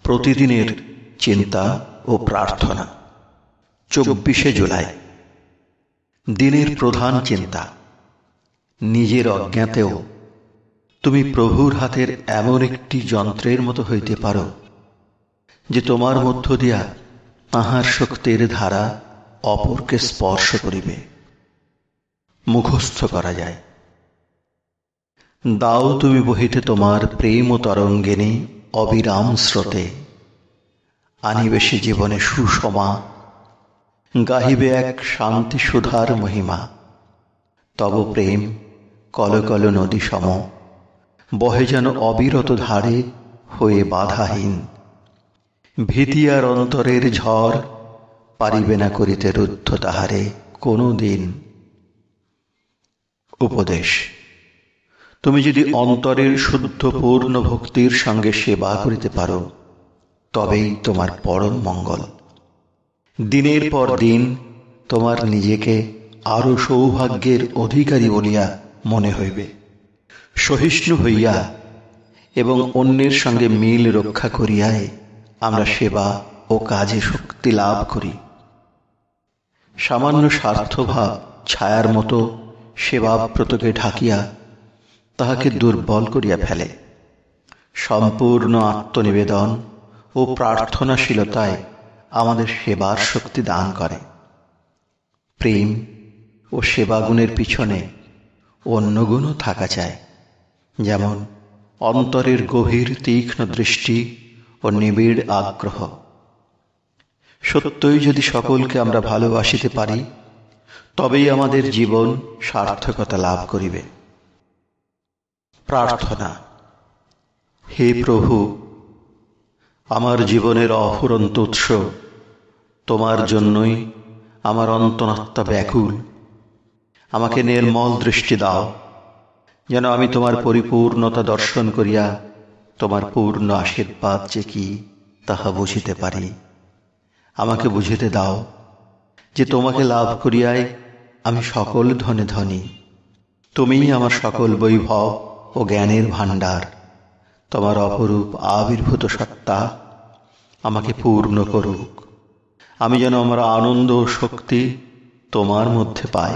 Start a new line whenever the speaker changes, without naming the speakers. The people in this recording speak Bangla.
প্রতিদিনের চিন্তা ও প্রার্থনা। 24শে জুলাই। দিনের প্রধান চিন্তা। নিজের অজ্ঞাতেও তুমি প্রভুর হাতের এমন একটি যন্ত্রের মতো হইতে পারো যে তোমার মধ্য দিয়া তাঁহার শক্তির ধারা অপরকে স্পর্শ করিবে, মুখস্থ করা যায়। দাও তুমি বহিতে তোমার প্রেম ও তরঙ্গিনী অবিরাম স্রোতে, আনিবে সে জীবনে সুষমা, গাহিবে এক শান্তি সুধার মহিমা। তব প্রেম কল কল নদী সম, বহে যেন অবিরত ধারে হয়ে বাধাহীন। ভীতি আর অন্তরের ঝড় পারিবে না করিতে রুদ্ধ তাহারে কোনো দিন। উপদেশ। তুমি যদি অন্তরের শুদ্ধ পূর্ণ ভক্তির সঙ্গে সেবা করিতে পারো, তবেই তোমার পরম মঙ্গল। দিনের পর দিন তোমার নিজেকে আরো সৌভাগ্যের অধিকারী বলিয়া মনে হইবে। সহিষ্ণু হইয়া এবং অন্যের সঙ্গে মিল রক্ষা করিয়াই আমরা সেবা ও কাজে শক্তি লাভ করি। সামান্য স্বার্থভাব ছায়ার মতো সেবাব্রতকে ঢাকিয়া তাহাকে দুর্বল করিয়া ফেলে। সম্পূর্ণ আত্মনিবেদন ও প্রার্থনাশীলতায় আমাদের সেবার শক্তি দান করে। প্রেম ও সেবাগুণের পিছনে অন্য গুণও থাকা চায়, যেমন অন্তরের গভীর তীক্ষ্ণ দৃষ্টি ও নিবিড় আগ্রহ। সত্যই যদি সকলকে আমরা ভালোবাসিতে পারি, তবেই আমাদের জীবন সার্থকতা লাভ করিবে। প্রার্থনা। হে প্রভু, আমার জীবনের অফুরন্ত উৎস, তোমার জন্যই আমার অন্তরাত্মা ব্যাকুল। আমাকে নির্মল দৃষ্টি দাও, যেন আমি তোমার পরিপূর্ণতা দর্শন করিয়া তোমার পূর্ণ আশীর্বাদ যে কি তাহা বুঝিতে পারি। আমাকে বুঝিতে দাও যে তোমাকে লাভ করিয়াই আমি সকল ধনে ধনী। তুমিই আমার সকল বৈভব ও জ্ঞানের ভাণ্ডার। তোমার অপরূপ আবির্ভূত সত্তা আমাকে পূর্ণ করুক, আমি যেন আমার আনন্দ ও শক্তি তোমার মধ্যে পাই।